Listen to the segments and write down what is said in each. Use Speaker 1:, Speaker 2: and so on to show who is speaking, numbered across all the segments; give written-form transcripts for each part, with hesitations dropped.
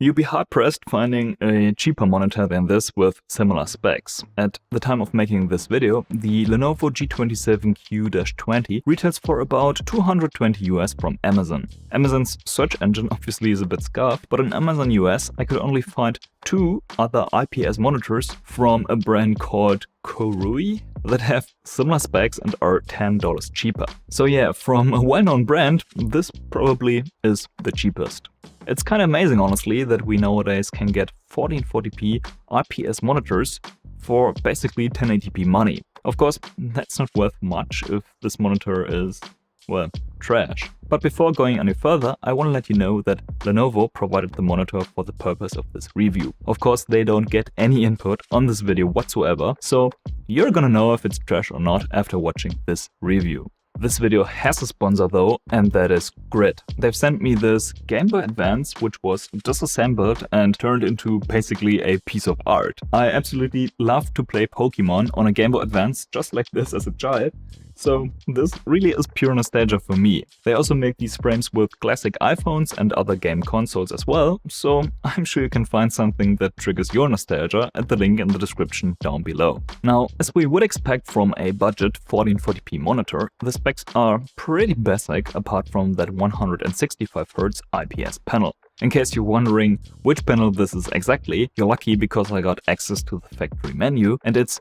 Speaker 1: You'll be hard-pressed finding a cheaper monitor than this with similar specs. At the time of making this video, the Lenovo G27q-20 retails for about $220 US from Amazon. Amazon's search engine obviously is a bit scuffed, but on Amazon US I could only find 2 other IPS monitors from a brand called Korui that have similar specs and are $10 cheaper. So yeah, from a well-known brand, this probably is the cheapest. It's kind of amazing, honestly, that we nowadays can get 1440p IPS monitors for basically 1080p money. Of course, that's not worth much if this monitor is, well, trash. But before going any further, I want to let you know that Lenovo provided the monitor for the purpose of this review. Of course, they don't get any input on this video whatsoever, so you're gonna know if it's trash or not after watching this review. This video has a sponsor though, and that is Grid. They've sent me this Game Boy Advance, which was disassembled and turned into basically a piece of art. I absolutely love to play Pokemon on a Game Boy Advance just like this as a child, so this really is pure nostalgia for me. They also make these frames with classic iPhones and other game consoles as well, so I'm sure you can find something that triggers your nostalgia at the link in the description down below. Now, as we would expect from a budget 1440p monitor, the specs are pretty basic apart from that 165Hz IPS panel. In case you're wondering which panel this is exactly, you're lucky because I got access to the factory menu, and it's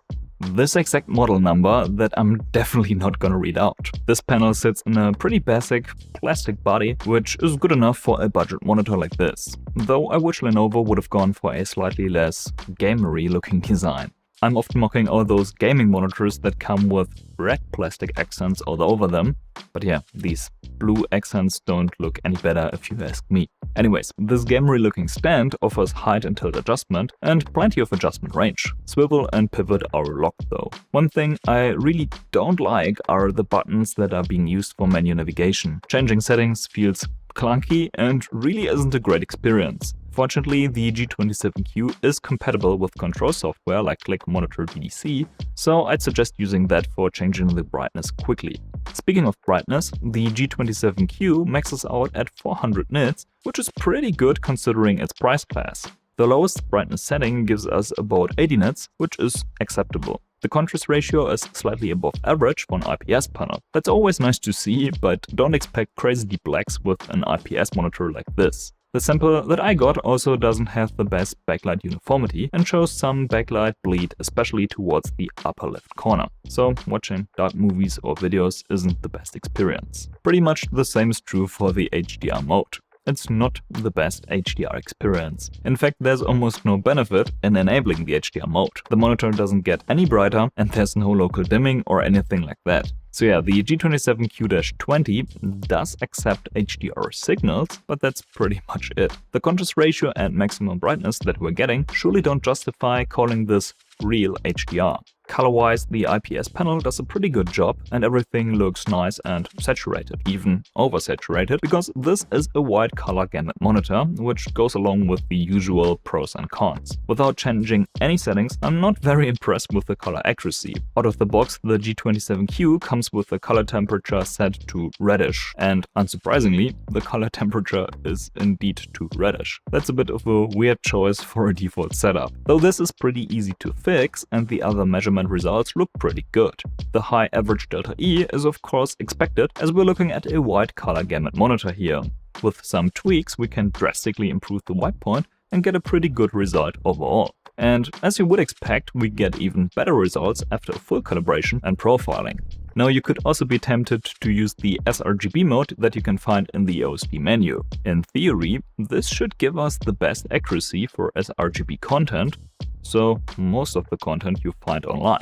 Speaker 1: this exact model number that I'm definitely not gonna read out. This panel sits in a pretty basic plastic body, which is good enough for a budget monitor like this. Though I wish Lenovo would have gone for a slightly less gamery looking design. I'm often mocking all those gaming monitors that come with red plastic accents all over them, but yeah, these blue accents don't look any better if you ask me. Anyways, this gamery looking stand offers height and tilt adjustment and plenty of adjustment range. Swivel and pivot are locked though. One thing I really don't like are the buttons that are being used for menu navigation. Changing settings feels clunky and really isn't a great experience. Fortunately, the G27Q is compatible with control software like Click Monitor VDC, so I'd suggest using that for changing the brightness quickly. Speaking of brightness, the G27Q maxes out at 400 nits, which is pretty good considering its price class. The lowest brightness setting gives us about 80 nits, which is acceptable. The contrast ratio is slightly above average for an IPS panel. That's always nice to see, but don't expect crazy deep blacks with an IPS monitor like this. The sample that I got also doesn't have the best backlight uniformity and shows some backlight bleed, especially towards the upper left corner. So watching dark movies or videos isn't the best experience. Pretty much the same is true for the HDR mode. It's not the best HDR experience. In fact, there's almost no benefit in enabling the HDR mode. The monitor doesn't get any brighter and there's no local dimming or anything like that. So yeah, the G27Q-20 does accept HDR signals, but that's pretty much it. The contrast ratio and maximum brightness that we're getting surely don't justify calling this real HDR. Color-wise, the IPS panel does a pretty good job and everything looks nice and saturated, even oversaturated, because this is a wide color gamut monitor, which goes along with the usual pros and cons. Without changing any settings, I'm not very impressed with the color accuracy. Out of the box, the G27Q comes with the color temperature set to reddish, and unsurprisingly, the color temperature is indeed to reddish. That's a bit of a weird choice for a default setup. Though this is pretty easy to fix and the other measurement results look pretty good. The high average delta E is of course expected as we're looking at a wide color gamut monitor here. With some tweaks we can drastically improve the white point and get a pretty good result overall. And as you would expect, we get even better results after full calibration and profiling. Now you could also be tempted to use the sRGB mode that you can find in the OSD menu. In theory, this should give us the best accuracy for sRGB content, so most of the content you find online.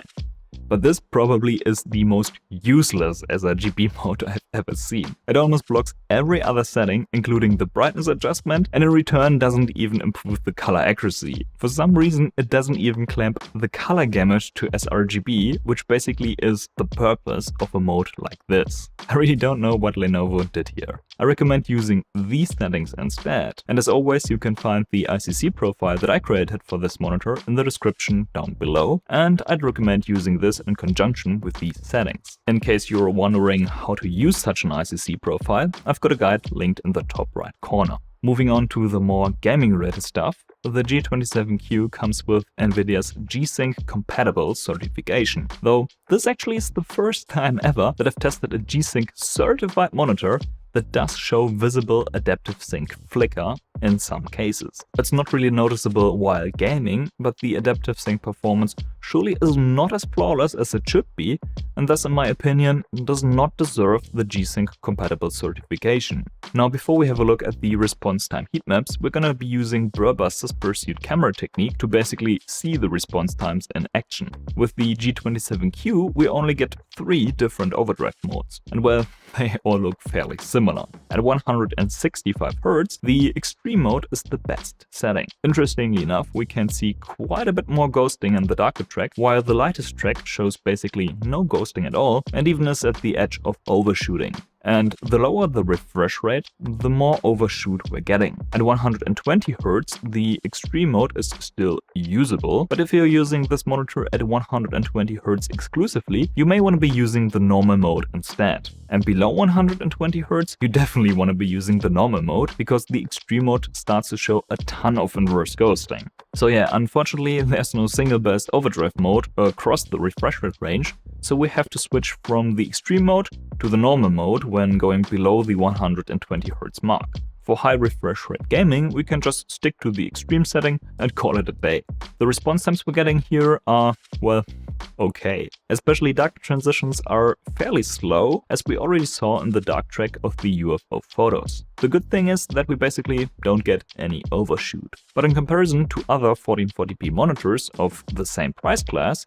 Speaker 1: But this probably is the most useless sRGB mode I've ever seen. It almost blocks every other setting, including the brightness adjustment, and in return doesn't even improve the color accuracy. For some reason, it doesn't even clamp the color gamut to sRGB, which basically is the purpose of a mode like this. I really don't know what Lenovo did here. I recommend using these settings instead. And as always, you can find the ICC profile that I created for this monitor in the description down below, and I'd recommend using this in conjunction with these settings. In case you're wondering how to use such an ICC profile, I've got a guide linked in the top right corner. Moving on to the more gaming-related stuff, the G27Q comes with Nvidia's G-Sync compatible certification, though this actually is the first time ever that I've tested a G-Sync certified monitor that does show visible adaptive sync flicker in some cases. It's not really noticeable while gaming, but the adaptive sync performance surely is not as flawless as it should be, and thus in my opinion does not deserve the G-Sync compatible certification. Now before we have a look at the response time heat maps, we're gonna be using Burbuster's pursuit camera technique to basically see the response times in action. With the G27Q we only get 3 different overdrive modes, and well, they all look fairly similar. At 165 Hz, the extreme mode is the best setting. Interestingly enough, we can see quite a bit more ghosting in the darker track, while the lightest track shows basically no ghosting at all and even is at the edge of overshooting. And the lower the refresh rate, the more overshoot we're getting. At 120 Hz, the extreme mode is still usable, but if you're using this monitor at 120 Hz exclusively, you may want to be using the normal mode instead. And below 120 Hz, you definitely want to be using the normal mode, because the extreme mode starts to show a ton of inverse ghosting. So yeah, unfortunately there's no single best overdrive mode across the refresh rate range, so we have to switch from the extreme mode to the normal mode when going below the 120 Hz mark. For high refresh rate gaming, we can just stick to the extreme setting and call it a day. The response times we're getting here are, well, okay. Especially dark transitions are fairly slow, as we already saw in the dark track of the UFO photos. The good thing is that we basically don't get any overshoot. But in comparison to other 1440p monitors of the same price class,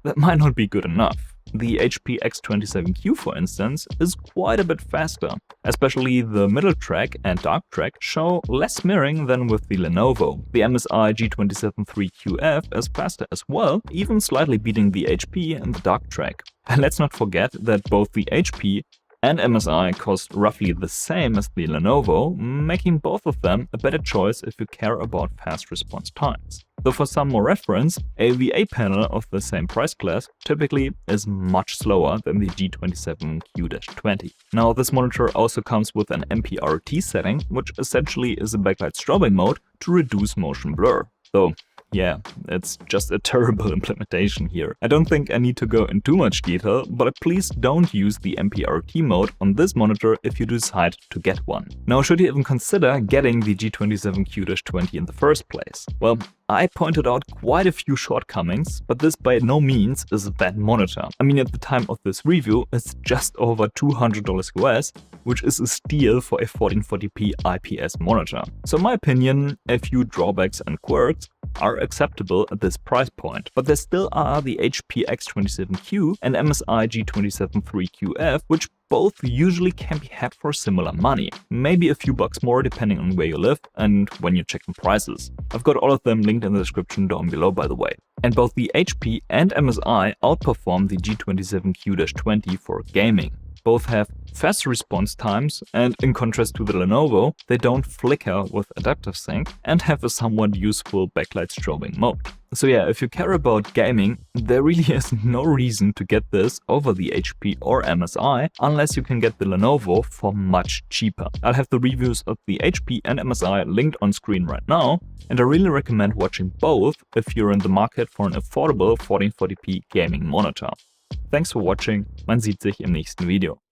Speaker 1: that might not be good enough. The HP X27Q, for instance, is quite a bit faster. Especially the middle track and dark track show less mirroring than with the Lenovo. The MSI G27-3QF is faster as well, even slightly beating the HP in the dark track. And let's not forget that both the HP and MSI cost roughly the same as the Lenovo, making both of them a better choice if you care about fast response times. Though for some more reference, a VA panel of the same price class typically is much slower than the G27Q-20. Now this monitor also comes with an MPRT setting, which essentially is a backlight strobing mode to reduce motion blur. Though yeah, it's just a terrible implementation here. I don't think I need to go in too much detail, but please don't use the MPRT mode on this monitor if you decide to get one. Now, should you even consider getting the G27Q-20 in the first place? Well, I pointed out quite a few shortcomings, but this by no means is a bad monitor. I mean, at the time of this review, it's just over $200 US, which is a steal for a 1440p IPS monitor. So in my opinion, a few drawbacks and quirks are acceptable at this price point, but there still are the HP X27Q and MSI G27-3QF, which both usually can be had for similar money. Maybe a few bucks more depending on where you live and when you're checking prices. I've got all of them linked in the description down below, by the way. And both the HP and MSI outperform the G27Q-20 for gaming. Both have fast response times, and in contrast to the Lenovo, they don't flicker with adaptive sync and have a somewhat useful backlight strobing mode. So yeah, if you care about gaming, there really is no reason to get this over the HP or MSI unless you can get the Lenovo for much cheaper. I'll have the reviews of the HP and MSI linked on screen right now, and I really recommend watching both if you're in the market for an affordable 1440p gaming monitor. Thanks for watching, man sieht sich im nächsten Video.